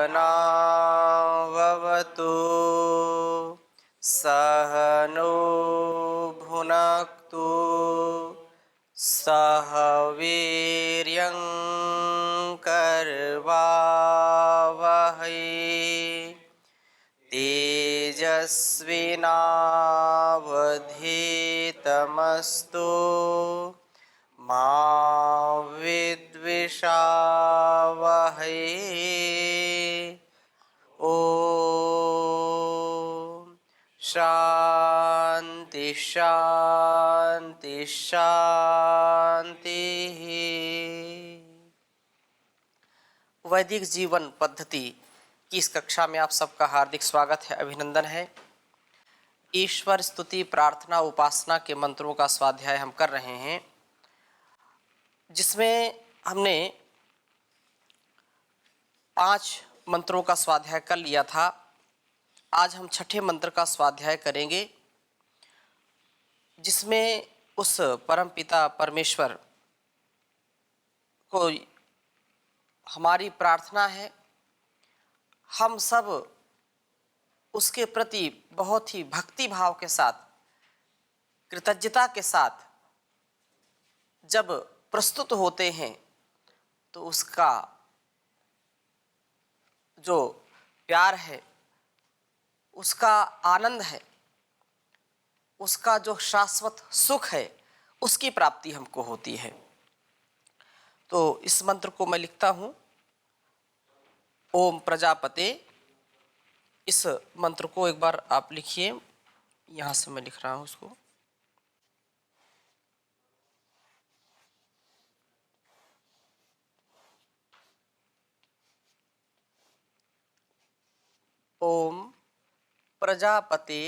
सहनाववतु सहनो भुनक्तु सह वीर्यं करवावहै तेजस्विनावधीतमस्तु मा विद्विषावहै। ओम शांति शांति शांति। वैदिक जीवन पद्धति की इस कक्षा में आप सबका हार्दिक स्वागत है, अभिनंदन है। ईश्वर स्तुति, प्रार्थना, उपासना के मंत्रों का स्वाध्याय हम कर रहे हैं, जिसमें हमने 5 मंत्रों का स्वाध्याय कर लिया था। आज हम 6ठे मंत्र का स्वाध्याय करेंगे, जिसमें उस परमपिता परमेश्वर को हमारी प्रार्थना है, हम सब उसके प्रति बहुत ही भक्ति भाव के साथ, कृतज्ञता के साथ जब प्रस्तुत होते हैं तो उसका जो प्यार है, उसका आनंद है, उसका जो शाश्वत सुख है, उसकी प्राप्ति हमको होती है। तो इस मंत्र को मैं लिखता हूँ, ओम प्रजापते। इस मंत्र को एक बार आप लिखिए, यहाँ से मैं लिख रहा हूँ उसको। ओम प्रजापते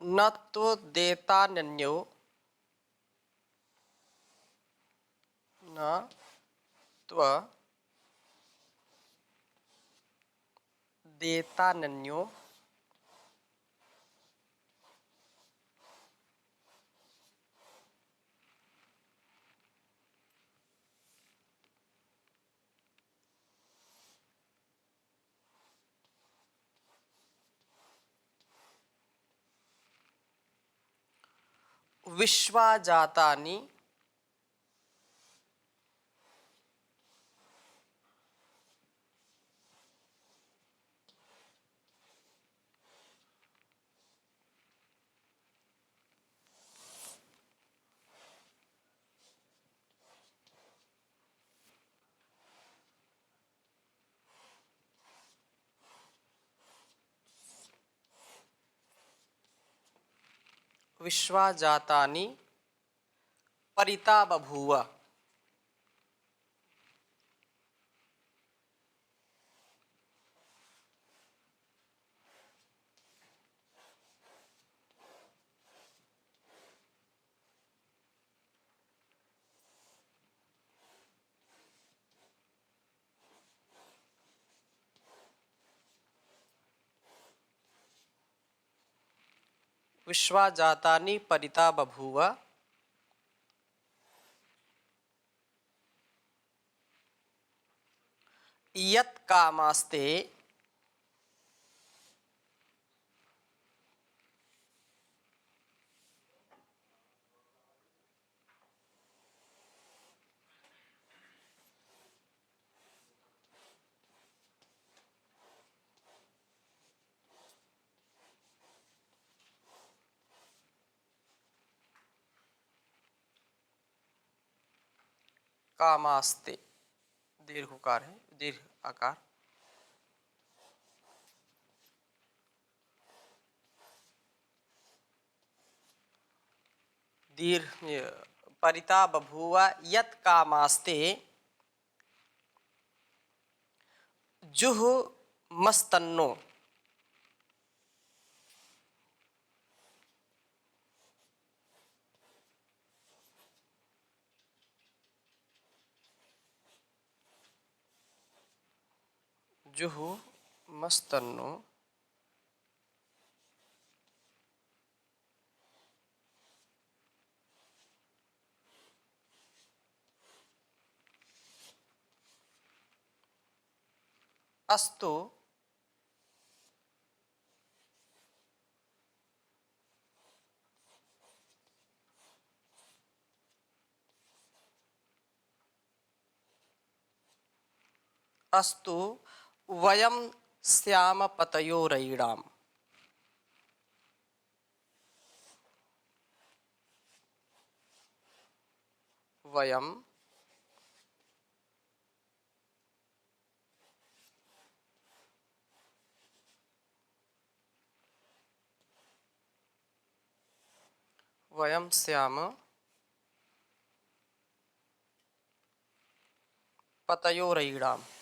न तो देता नन्यो न त्व देता नन्यो विश्वाजातानि विश्वाजातानि परिता बभूव। विश्वाजातानि परिता बभूव यत् कामास्ते कामास्ते, दीर्घ उकार है, दीर्घ आकार। दीर्घ परिता बभूव यत् कामास्ते जुः मस्तन्नो। जुहु मस्तन्नो अस्तु अस्तु वयं स्याम पतयोरयिणाम्। वयं वयं स्याम पतयोरयिणाम्।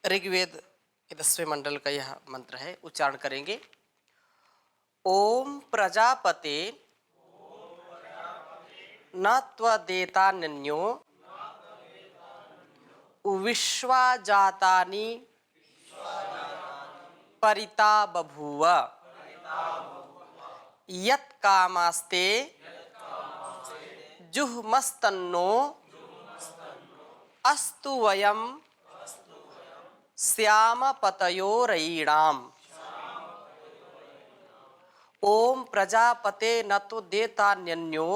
ऋग्वेद के 10वें मंडल का यह मंत्र है, उच्चारण करेंगे। ओम प्रजापते न त्वदेतान्यो विश्वा जातानि परिता बभूव यत् कामास्ते जुह्मस्तन्नो अस्तु वयं स्याम पतयोरयिणाम्। ओम प्रजापते न तो देतान्यो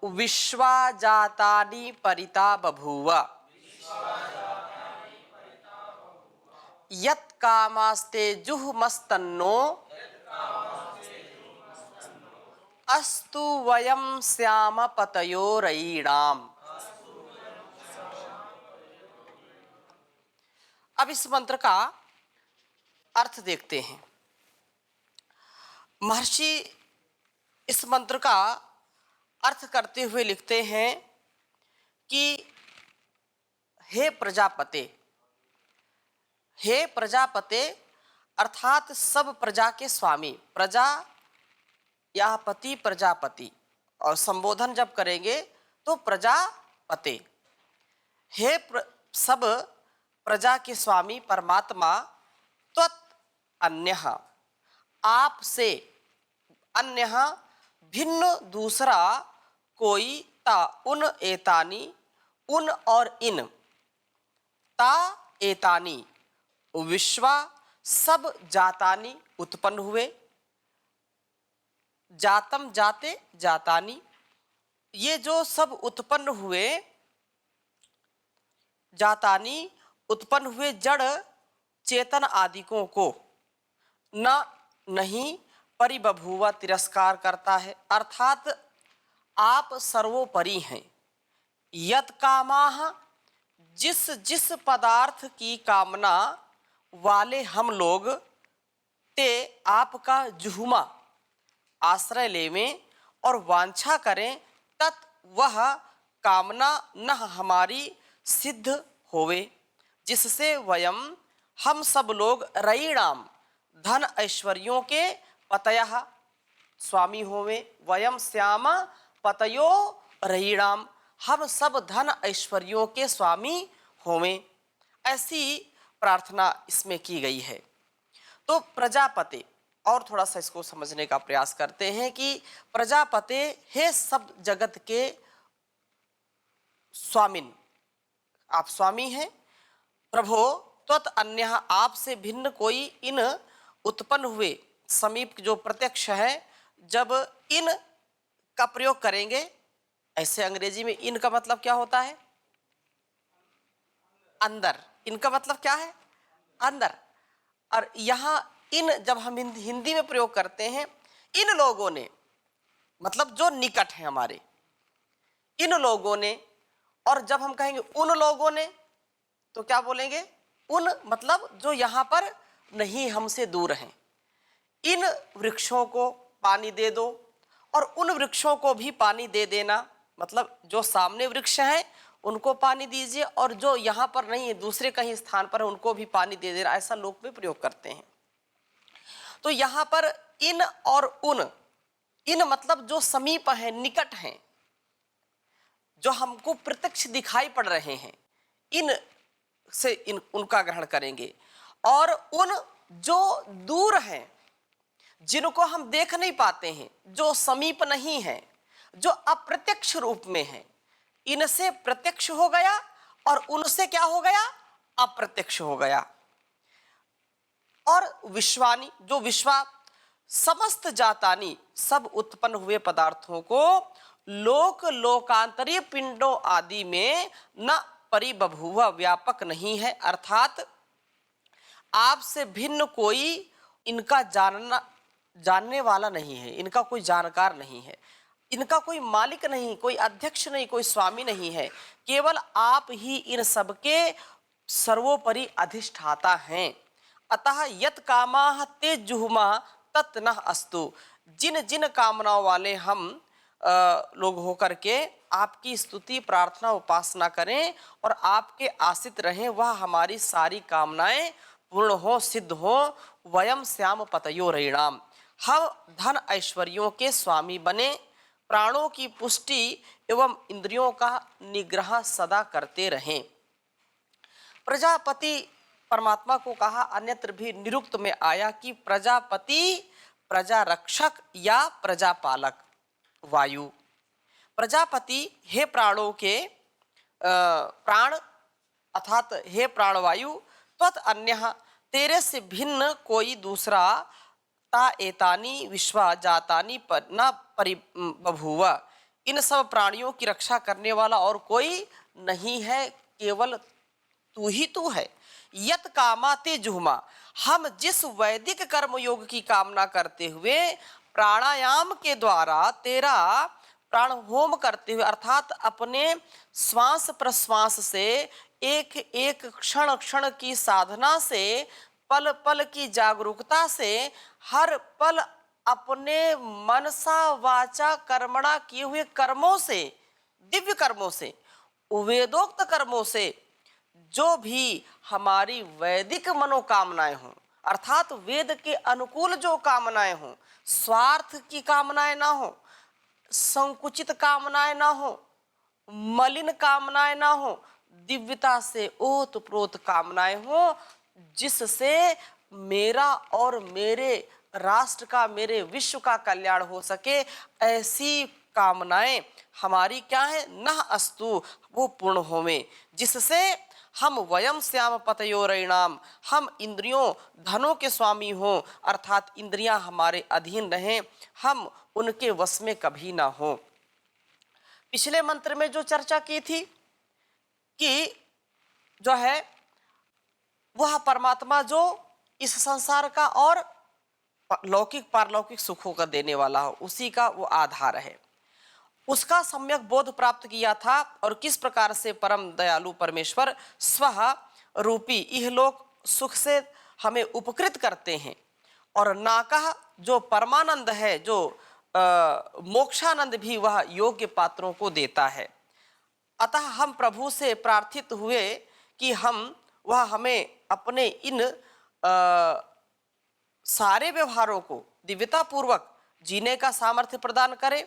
विश्वा जातानि परिता बभूव यत् कामास्ते जुह्मस्तन्नो अस्तु वयं स्याम पतयोरयिणाम्। अब इस मंत्र का अर्थ देखते हैं। महर्षि इस मंत्र का अर्थ करते हुए लिखते हैं कि हे प्रजापते, हे प्रजापते अर्थात सब प्रजा के स्वामी। प्रजा या पति प्रजापति, और संबोधन जब करेंगे तो प्रजापते। हे सब प्रजा के स्वामी परमात्मा, त्वत् अन्यः आपसे, अन्यः भिन्न दूसरा कोई, ता उन एतानी उन और इन, ता एतानी विश्वा सब जातानी उत्पन्न हुए, जातम जाते जातानी ये जो सब उत्पन्न हुए, जातानी उत्पन्न हुए जड़ चेतन आदिकों को, न नहीं परिबभूव तिरस्कार करता है, अर्थात आप सर्वोपरि हैं। यत् कामाः जिस जिस पदार्थ की कामना वाले हम लोग, ते आपका जुहुमा आश्रय लेवें और वांछा करें, तत् वह कामना न हमारी सिद्ध होवे, जिससे वयम हम सब लोग रयिणाम धन ऐश्वर्यों के पतयः स्वामी होवे। वयम श्याम पतयो रयिणाम, हम सब धन ऐश्वर्यों के स्वामी होवें, ऐसी प्रार्थना इसमें की गई है। तो प्रजापते, और थोड़ा सा इसको समझने का प्रयास करते हैं कि प्रजापते हे सब जगत के स्वामिन, आप स्वामी हैं। प्रभो त्वत् अन्यः आपसे भिन्न कोई, इन उत्पन्न हुए समीप जो प्रत्यक्ष है, जब इन का प्रयोग करेंगे, ऐसे अंग्रेजी में इन का मतलब क्या होता है? अंदर। इनका मतलब क्या है? अंदर। और यहाँ इन जब हम हिंदी में प्रयोग करते हैं, इन लोगों ने मतलब जो निकट है हमारे, इन लोगों ने, और जब हम कहेंगे उन लोगों ने तो क्या बोलेंगे? उन मतलब जो यहाँ पर नहीं हमसे दूर हैं। इन वृक्षों को पानी दे दो और उन वृक्षों को भी पानी दे देना, मतलब जो सामने वृक्ष हैं उनको पानी दीजिए और जो यहाँ पर नहीं है, दूसरे कहीं स्थान पर है, उनको भी पानी दे देना, ऐसा लोक में प्रयोग करते हैं। तो यहाँ पर इन और उन, इन मतलब जो समीप हैं, निकट हैं, जो हमको प्रत्यक्ष दिखाई पड़ रहे हैं, इन से इन उनका ग्रहण करेंगे। और उन जो दूर हैं, जिनको हम देख नहीं पाते हैं, जो समीप नहीं है, जो अप्रत्यक्ष रूप में है, इनसे प्रत्यक्ष हो गया और उनसे क्या हो गया, अप्रत्यक्ष हो गया। और विश्वानी, जो विश्वा, समस्त जातानी, सब उत्पन्न हुए पदार्थों को लोक लोकांतरीय पिंडों आदि में न परिबभुव, व्यापक नहीं है, अर्थात आपसे भिन्न कोई इनका जानने वाला नहीं है, इनका कोई जानकार नहीं है, इनका कोई मालिक नहीं, कोई अध्यक्ष नहीं, कोई स्वामी नहीं है, केवल आप ही इन सबके सर्वोपरि अधिष्ठाता हैं। अतः यत कामाः ते जुहुमा तत् नः अस्तु, जिन जिन कामनाओं वाले हम लोग होकर के आपकी स्तुति, प्रार्थना, उपासना करें और आपके आश्रित रहें, वह हमारी सारी कामनाएं पूर्ण हो, सिद्ध हो। वयम श्याम पतयोरयिणाम, हम धन ऐश्वर्यों के स्वामी बने, प्राणों की पुष्टि एवं इंद्रियों का निग्रह सदा करते रहें। प्रजापति परमात्मा को कहा, अन्यत्र भी निरुक्त में आया कि प्रजापति, प्रजा रक्षक या प्रजापालक। वायु, प्रजापति हे प्राणों के प्राण अर्थात हे प्राणवायु, त्वत् अन्यः, तेरे से भिन्न कोई दूसरा, ता एतानि विश्वा जातानि पर न परिबभूव, इन सब प्राणियों की रक्षा करने वाला और कोई नहीं है, केवल तू ही तू है। यत कामा ते जुहुमा, हम जिस वैदिक कर्म योग की कामना करते हुए प्राणायाम के द्वारा तेरा प्राण होम करते हुए, अर्थात अपने श्वास प्रश्वास से एक एक क्षण क्षण की साधना से, पल पल की जागरूकता से, हर पल अपने मनसा वाचा कर्मणा किए हुए कर्मों से, दिव्य कर्मों से, वेदोक्त कर्मों से, जो भी हमारी वैदिक मनोकामनाएं हों, अर्थात वेद के अनुकूल जो कामनाएं हों, स्वार्थ की कामनाएं ना हो, संकुचित कामनाएं ना हो, मलिन कामनाएं ना हो, दिव्यता से ओतप्रोत कामनाएं हो, जिससे मेरा और मेरे राष्ट्र का, मेरे विश्व का कल्याण हो सके, ऐसी कामनाएं हमारी क्या है, नः अस्तु, वो पूर्ण होवे, जिससे हम वयम श्याम पतयोरयिणाम, हम इंद्रियों धनों के स्वामी हों, अर्थात इंद्रियां हमारे अधीन रहें, हम उनके वश में कभी ना हो। पिछले मंत्र में जो चर्चा की थी कि जो है वह परमात्मा जो इस संसार का और लौकिक पारलौकिक सुखों का देने वाला हो, उसी का वो आधार है, उसका सम्यक बोध प्राप्त किया था। और किस प्रकार से परम दयालु परमेश्वर स्वः रूपी इहलोक सुख से हमें उपकृत करते हैं, और नाकह जो परमानंद है, जो मोक्षानंद भी वह योग्य पात्रों को देता है। अतः हम प्रभु से प्रार्थित हुए कि वह हमें अपने इन सारे व्यवहारों को दिव्यता पूर्वक जीने का सामर्थ्य प्रदान करे,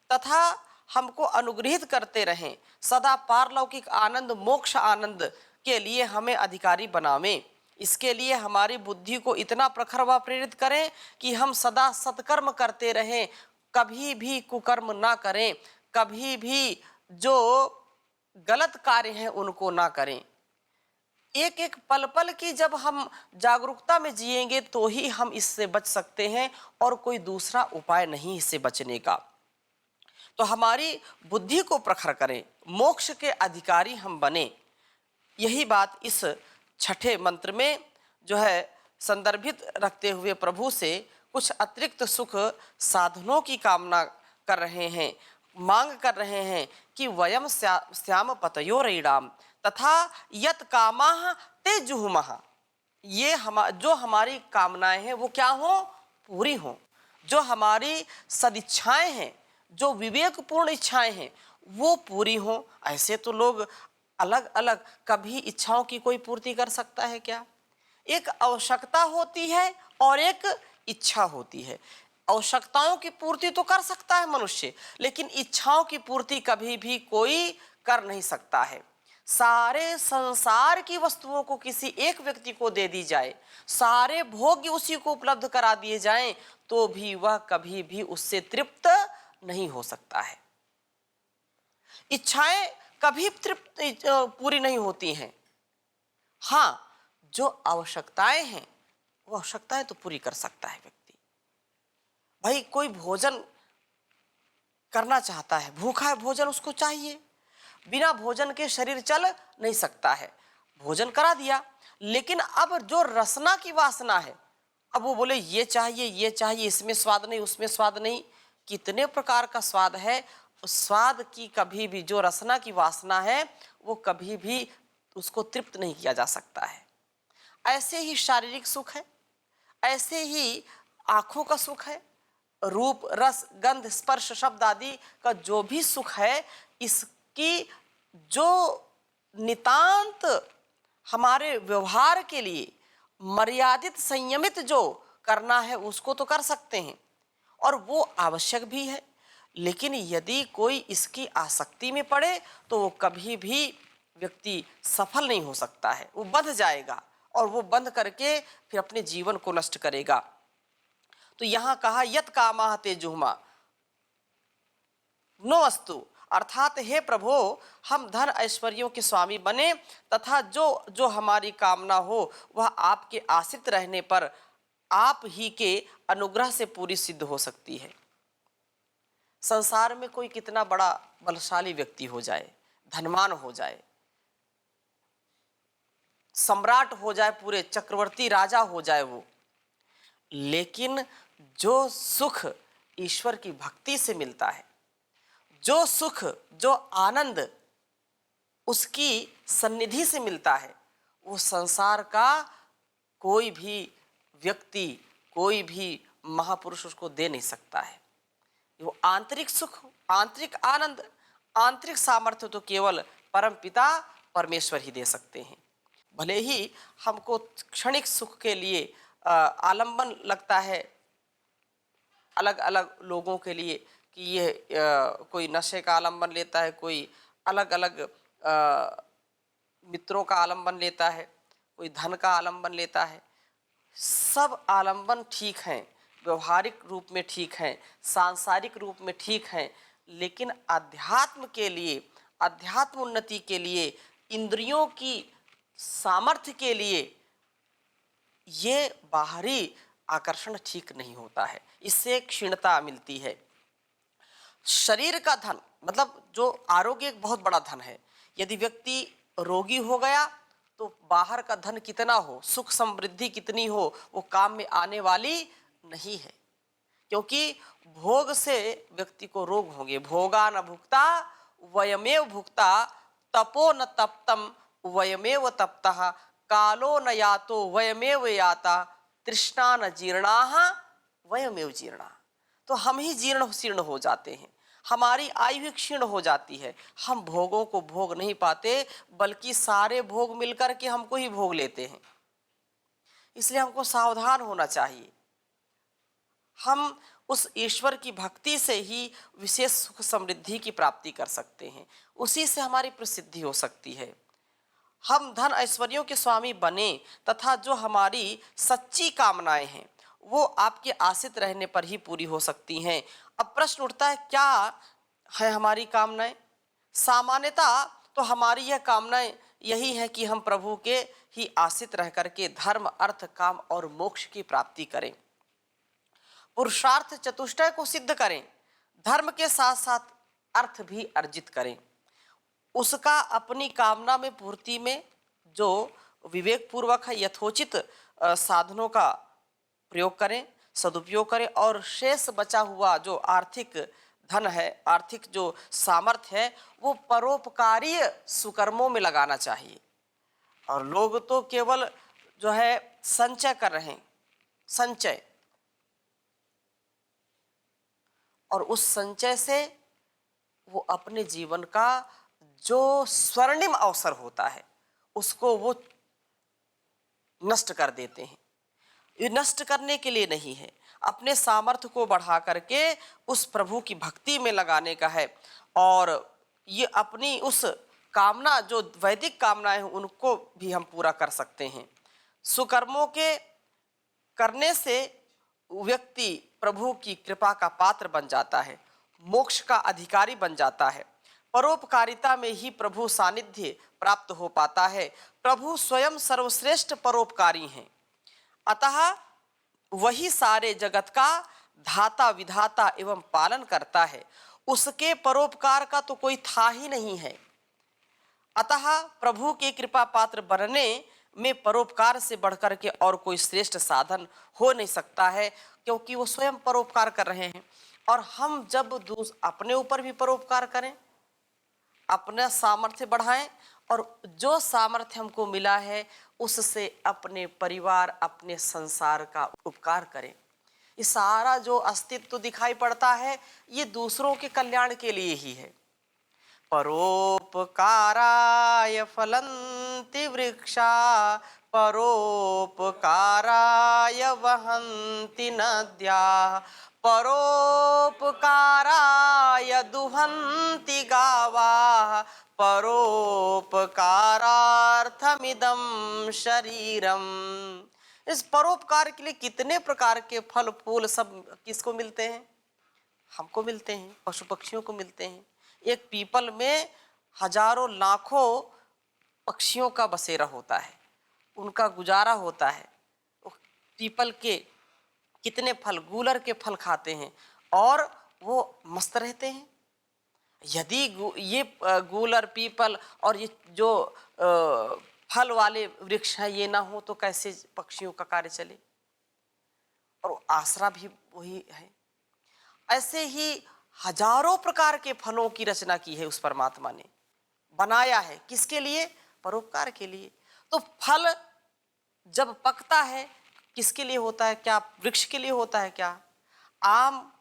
तथा हमको अनुग्रहित करते रहें, सदा पारलौकिक आनंद, मोक्ष आनंद के लिए हमें अधिकारी बनावें। इसके लिए हमारी बुद्धि को इतना प्रखर व प्रेरित करें कि हम सदा सत्कर्म करते रहें, कभी भी कुकर्म ना करें, कभी भी जो गलत कार्य हैं उनको ना करें। एक एक पल पल की जब हम जागरूकता में जिएंगे तो ही हम इससे बच सकते हैं, और कोई दूसरा उपाय नहीं इससे बचने का। तो हमारी बुद्धि को प्रखर करें, मोक्ष के अधिकारी हम बने। यही बात इस छठे मंत्र में जो है संदर्भित रखते हुए प्रभु से कुछ अतिरिक्त सुख साधनों की कामना कर रहे हैं, मांग कर रहे हैं कि वयम श्याम पतयोरयिणाम तथा यत कामाः ते जुहुमः, ये जो हमारी कामनाएं हैं वो क्या हो, पूरी हो। जो हमारी सदिच्छाएं हैं, जो विवेकपूर्ण इच्छाएं हैं वो पूरी हो। ऐसे तो लोग अलग अलग, कभी इच्छाओं की कोई पूर्ति कर सकता है क्या? एक आवश्यकता होती है और एक इच्छा होती है। आवश्यकताओं की पूर्ति तो कर सकता है मनुष्य, लेकिन इच्छाओं की पूर्ति कभी भी कोई कर नहीं सकता है। सारे संसार की वस्तुओं को किसी एक व्यक्ति को दे दी जाए, सारे भोग्य उसी को उपलब्ध करा दिए जाएं, तो भी वह कभी भी उससे तृप्त नहीं हो सकता है। इच्छाएं कभी तृप्त पूरी नहीं होती हैं। हाँ, जो आवश्यकताएं हैं वो आवश्यकताएं तो पूरी कर सकता है व्यक्ति। भाई कोई भोजन करना चाहता है, भूखा है, भोजन उसको चाहिए, बिना भोजन के शरीर चल नहीं सकता है, भोजन करा दिया। लेकिन अब जो रसना की वासना है, अब वो बोले ये चाहिए, ये चाहिए, इसमें स्वाद नहीं, उसमें स्वाद नहीं, कितने प्रकार का स्वाद है। उस स्वाद की कभी भी, जो रसना की वासना है वो कभी भी उसको तृप्त नहीं किया जा सकता है। ऐसे ही शारीरिक सुख है, ऐसे ही आंखों का सुख है, रूप रस गंध स्पर्श शब्द आदि का जो भी सुख है, इसकी जो नितांत हमारे व्यवहार के लिए मर्यादित संयमित जो करना है उसको तो कर सकते हैं और वो आवश्यक भी है। लेकिन यदि कोई इसकी आसक्ति में पड़े तो वो कभी भी व्यक्ति सफल नहीं हो सकता है, वो बंध जाएगा और वो बंद करके फिर अपने जीवन को नष्ट करेगा। तो यहां कहा यत कामाह ते जुहमा नो अस्तु, अर्थात हे प्रभु हम धन ऐश्वर्यों के स्वामी बने तथा जो जो हमारी कामना हो वह आपके आश्रित रहने पर आप ही के अनुग्रह से पूरी सिद्ध हो सकती है। संसार में कोई कितना बड़ा बलशाली व्यक्ति हो जाए, धनवान हो जाए, सम्राट हो जाए, पूरे चक्रवर्ती राजा हो जाए वो, लेकिन जो सुख ईश्वर की भक्ति से मिलता है, जो सुख जो आनंद उसकी सन्निधि से मिलता है, वो संसार का कोई भी व्यक्ति, कोई भी महापुरुष उसको दे नहीं सकता है। वो आंतरिक सुख, आंतरिक आनंद, आंतरिक सामर्थ्य तो केवल परम पिता परमेश्वर ही दे सकते हैं। भले ही हमको क्षणिक सुख के लिए आलंबन लगता है अलग अलग लोगों के लिए कि ये कोई नशे का आलंबन लेता है, कोई अलग अलग मित्रों का आलंबन लेता है, कोई धन का आलंबन लेता है। सब आलंबन ठीक हैं, व्यवहारिक रूप में ठीक हैं, सांसारिक रूप में ठीक हैं, लेकिन अध्यात्म के लिए, अध्यात्म उन्नति के लिए, इंद्रियों की सामर्थ्य के लिए ये बाहरी आकर्षण ठीक नहीं होता है, इससे क्षीणता मिलती है। शरीर का धन मतलब जो आरोग्य एक बहुत बड़ा धन है। यदि व्यक्ति रोगी हो गया तो बाहर का धन कितना हो, सुख समृद्धि कितनी हो, वो काम में आने वाली नहीं है, क्योंकि भोग से व्यक्ति को रोग होंगे। भोगा न भुक्ता वयमेव भुक्ता, तपो न तप्तम वयमेव तप्तः, कालो न यातो वयमेव याता, तृष्णा न जीर्णाः वयमेव जीर्णा। तो हम ही जीर्ण शीर्ण हो जाते हैं, हमारी आयु भी क्षीण हो जाती है, हम भोगों को भोग नहीं पाते, बल्कि सारे भोग मिलकर के हमको ही भोग लेते हैं। इसलिए हमको सावधान होना चाहिए। हम उस ईश्वर की भक्ति से ही विशेष सुख समृद्धि की प्राप्ति कर सकते हैं, उसी से हमारी प्रसिद्धि हो सकती है। हम धन ऐश्वर्यों के स्वामी बने तथा जो हमारी सच्ची कामनाएं हैं वो आपके आश्रित रहने पर ही पूरी हो सकती हैं। अब प्रश्न उठता है, क्या है हमारी कामनाएं? सामान्यतः तो हमारी यह कामनाएं यही है कि हम प्रभु के ही आश्रित रह करके धर्म अर्थ काम और मोक्ष की प्राप्ति करें, पुरुषार्थ चतुष्टय को सिद्ध करें, धर्म के साथ साथ अर्थ भी अर्जित करें। उसका अपनी कामना में पूर्ति में जो विवेक पूर्वक है यथोचित साधनों का प्रयोग करें, सदुपयोग करें, और शेष बचा हुआ जो आर्थिक धन है, आर्थिक जो सामर्थ्य है, वो परोपकारीय सुकर्मों में लगाना चाहिए। और लोग तो केवल जो है संचय कर रहे हैं, संचय, और उस संचय से वो अपने जीवन का जो स्वर्णिम अवसर होता है उसको वो नष्ट कर देते हैं। ये नष्ट करने के लिए नहीं है, अपने सामर्थ्य को बढ़ा करके उस प्रभु की भक्ति में लगाने का है। और ये अपनी उस कामना, जो वैदिक कामनाएं हैं, उनको भी हम पूरा कर सकते हैं। सुकर्मों के करने से व्यक्ति प्रभु की कृपा का पात्र बन जाता है, मोक्ष का अधिकारी बन जाता है। परोपकारिता में ही प्रभु सानिध्य प्राप्त हो पाता है। प्रभु स्वयं सर्वश्रेष्ठ परोपकारी हैं, अतः वही सारे जगत का धाता विधाता एवं पालन करता है। उसके परोपकार का तो कोई था ही नहीं है। अतः प्रभु की कृपा पात्र बनने में परोपकार से बढ़कर के और कोई श्रेष्ठ साधन हो नहीं सकता है, क्योंकि वो स्वयं परोपकार कर रहे हैं। और हम जब अपने ऊपर भी परोपकार करें, अपना सामर्थ्य बढ़ाएं, और जो सामर्थ्य हमको मिला है उससे अपने परिवार, अपने संसार का उपकार करें। ये सारा जो अस्तित्व दिखाई पड़ता है ये दूसरों के कल्याण के लिए ही है। परोपकाराय फलन्ति वृक्षा, परोपकाराय वहन्ति नद्याः, परोपकाराय दुहन्ति गावाः, परोपकारार्थमिदं शरीरम। इस परोपकार के लिए कितने प्रकार के फल फूल सब किसको मिलते हैं? हमको मिलते हैं, पशु पक्षियों को मिलते हैं। एक पीपल में हजारों लाखों पक्षियों का बसेरा होता है, उनका गुजारा होता है। पीपल के कितने फल, गूलर के फल खाते हैं और वो मस्त रहते हैं। यदि ये गूलर, पीपल और ये जो फल वाले वृक्ष हैं ये ना हो तो कैसे पक्षियों का कार्य चले? और आसरा भी वही है। ऐसे ही हजारों प्रकार के फलों की रचना की है उस परमात्मा ने, बनाया है। किसके लिए? परोपकार के लिए। तो फल जब पकता है किसके लिए होता है? क्या वृक्ष के लिए होता है क्या? आम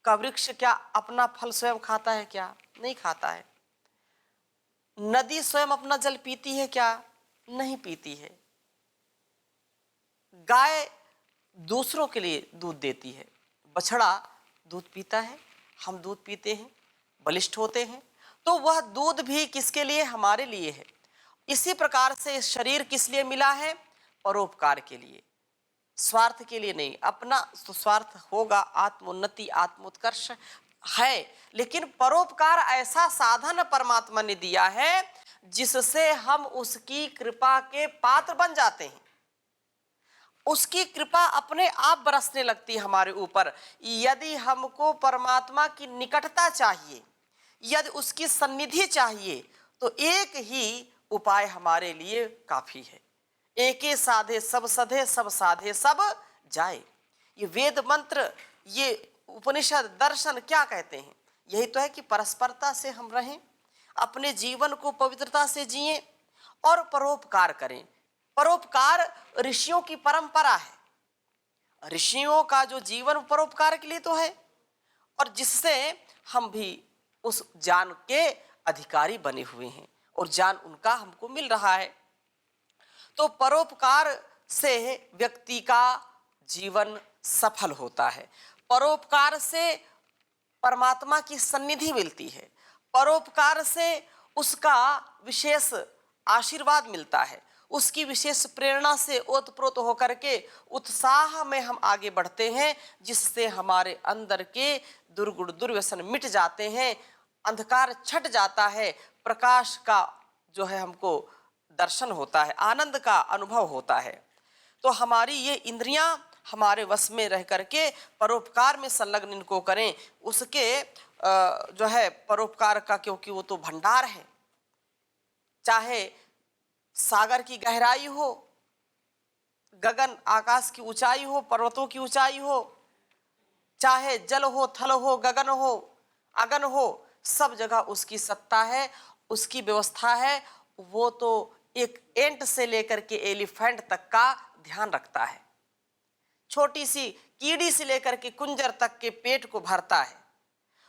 का वृक्ष क्या अपना फल स्वयं खाता है क्या? नहीं खाता है। नदी स्वयं अपना जल पीती है क्या? नहीं पीती है। गाय दूसरों के लिए दूध देती है, बछड़ा दूध पीता है, हम दूध पीते हैं, बलिष्ठ होते हैं। तो वह दूध भी किसके लिए? हमारे लिए है। इसी प्रकार से शरीर किस लिए मिला है? परोपकार के लिए, स्वार्थ के लिए नहीं। अपना तो स्वार्थ होगा, आत्मोन्नति, आत्मोत्कर्ष है, लेकिन परोपकार ऐसा साधन परमात्मा ने दिया है जिससे हम उसकी कृपा के पात्र बन जाते हैं। उसकी कृपा अपने आप बरसने लगती है हमारे ऊपर। यदि हमको परमात्मा की निकटता चाहिए, यदि उसकी सन्निधि चाहिए, तो एक ही उपाय हमारे लिए काफी है। एके साधे सब सधे, सब साधे सब जाए। ये वेद मंत्र, ये उपनिषद, दर्शन क्या कहते हैं? यही तो है कि परस्परता से हम रहें, अपने जीवन को पवित्रता से जिएं और परोपकार करें। परोपकार ऋषियों की परंपरा है। ऋषियों का जो जीवन परोपकार के लिए तो है, और जिससे हम भी उस ज्ञान के अधिकारी बने हुए हैं और ज्ञान उनका हमको मिल रहा है। तो परोपकार से व्यक्ति का जीवन सफल होता है। परोपकार से परमात्मा की सन्निधि मिलती है। परोपकार से उसका विशेष आशीर्वाद मिलता है। उसकी विशेष प्रेरणा से ओतप्रोत होकर के उत्साह में हम आगे बढ़ते हैं, जिससे हमारे अंदर के दुर्गुण दुर्व्यसन मिट जाते हैं, अंधकार छट जाता है, प्रकाश का जो है हमको दर्शन होता है, आनंद का अनुभव होता है। तो हमारी ये इंद्रियां हमारे वश में रह करके परोपकार में संलग्न इनको करें। उसके जो है परोपकार का, क्योंकि वो तो भंडार है। चाहे सागर की गहराई हो, गगन आकाश की ऊंचाई हो, पर्वतों की ऊंचाई हो, चाहे जल हो, थल हो, गगन हो, अगन हो, सब जगह उसकी सत्ता है, उसकी व्यवस्था है। वो तो एक एंट से लेकर के एलिफेंट तक का ध्यान रखता है, छोटी सी कीड़ी से लेकर के कुंजर तक के पेट को भरता है,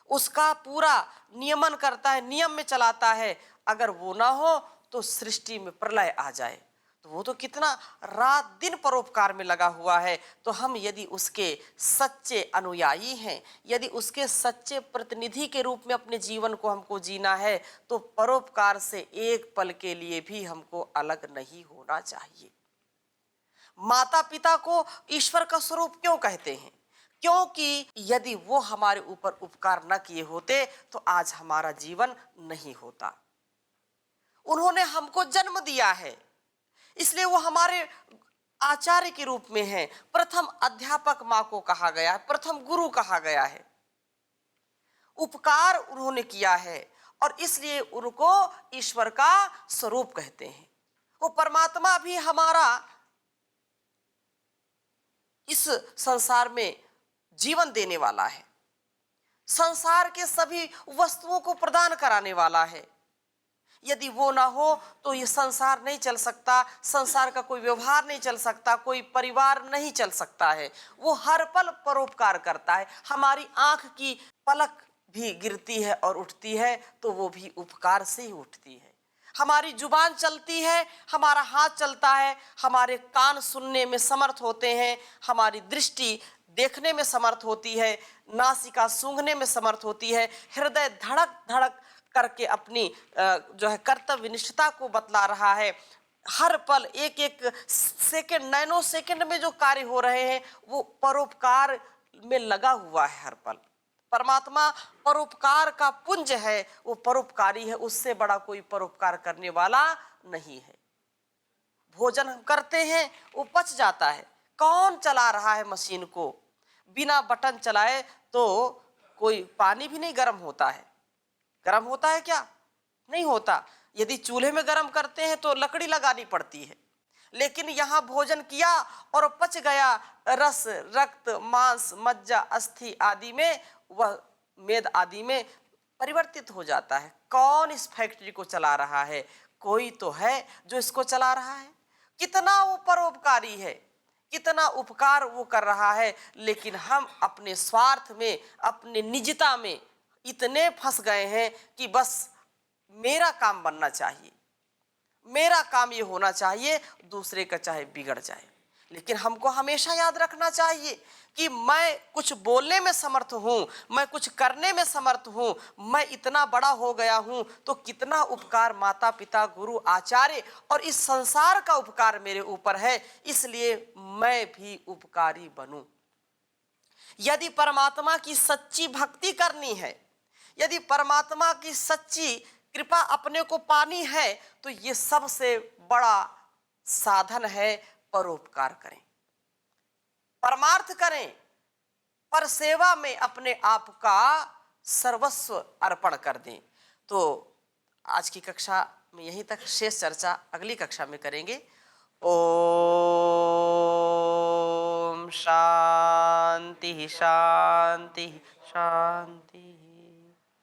उसका पूरा नियमन करता है, नियम में चलाता है। अगर वो ना हो तो सृष्टि में प्रलय आ जाए, तो वो तो कितना रात दिन परोपकार में लगा हुआ है। तो हम यदि उसके सच्चे अनुयायी हैं, यदि उसके सच्चे प्रतिनिधि के रूप में अपने जीवन को हमको जीना है, तो परोपकार से एक पल के लिए भी हमको अलग नहीं होना चाहिए। माता पिता को ईश्वर का स्वरूप क्यों कहते हैं? क्योंकि यदि वो हमारे ऊपर उपकार न किए होते तो आज हमारा जीवन नहीं होता। उन्होंने हमको जन्म दिया है, इसलिए वो हमारे आचार्य के रूप में है। प्रथम अध्यापक माँ को कहा गया है, प्रथम गुरु कहा गया है। उपकार उन्होंने किया है और इसलिए उनको ईश्वर का स्वरूप कहते हैं। वो परमात्मा भी हमारा इस संसार में जीवन देने वाला है, संसार के सभी वस्तुओं को प्रदान कराने वाला है। यदि वो ना हो तो ये संसार नहीं चल सकता, संसार का कोई व्यवहार नहीं चल सकता, कोई परिवार नहीं चल सकता है। वो हर पल परोपकार करता है। हमारी आंख की पलक भी गिरती है और उठती है तो वो भी उपकार से ही उठती है। हमारी जुबान चलती है, हमारा हाथ चलता है, हमारे कान सुनने में समर्थ होते हैं, हमारी दृष्टि देखने में समर्थ होती है, नासिका सूंघने में समर्थ होती है, हृदय धड़क धड़क करके अपनी जो है कर्तव्य निष्ठता को बतला रहा है। हर पल एक एक सेकंड, नैनो सेकंड में जो कार्य हो रहे हैं वो परोपकार में लगा हुआ है। हर पल परमात्मा परोपकार का पुंज है, वो परोपकारी है, उससे बड़ा कोई परोपकार करने वाला नहीं है। भोजन हम करते हैं, वो पच जाता है। कौन चला रहा है मशीन को? बिना बटन चलाए तो कोई पानी भी नहीं गर्म होता है। गर्म होता है क्या? नहीं होता। यदि चूल्हे में गर्म करते हैं तो लकड़ी लगानी पड़ती है, लेकिन यहाँ भोजन किया और पच गया, रस रक्त मांस मज्जा अस्थि आदि में, वह मेद आदि में परिवर्तित हो जाता है। कौन इस फैक्ट्री को चला रहा है? कोई तो है जो इसको चला रहा है। कितना वो परोपकारी है, कितना उपकार वो कर रहा है, लेकिन हम अपने स्वार्थ में, अपने निजता में इतने फंस गए हैं कि बस मेरा काम बनना चाहिए, मेरा काम ये होना चाहिए, दूसरे का चाहे बिगड़ जाए। लेकिन हमको हमेशा याद रखना चाहिए कि मैं कुछ बोलने में समर्थ हूँ, मैं कुछ करने में समर्थ हूँ, मैं इतना बड़ा हो गया हूँ तो कितना उपकार माता पिता गुरु आचार्य और इस संसार का उपकार मेरे ऊपर है, इसलिए मैं भी उपकारी बनूं। यदि परमात्मा की सच्ची भक्ति करनी है, यदि परमात्मा की सच्ची कृपा अपने को पानी है, तो ये सबसे बड़ा साधन है, परोपकार करें, परमार्थ करें, पर सेवा में अपने आप का सर्वस्व अर्पण कर दें। तो आज की कक्षा में यहीं तक, शेष चर्चा अगली कक्षा में करेंगे। ओम शांति शांति शांति।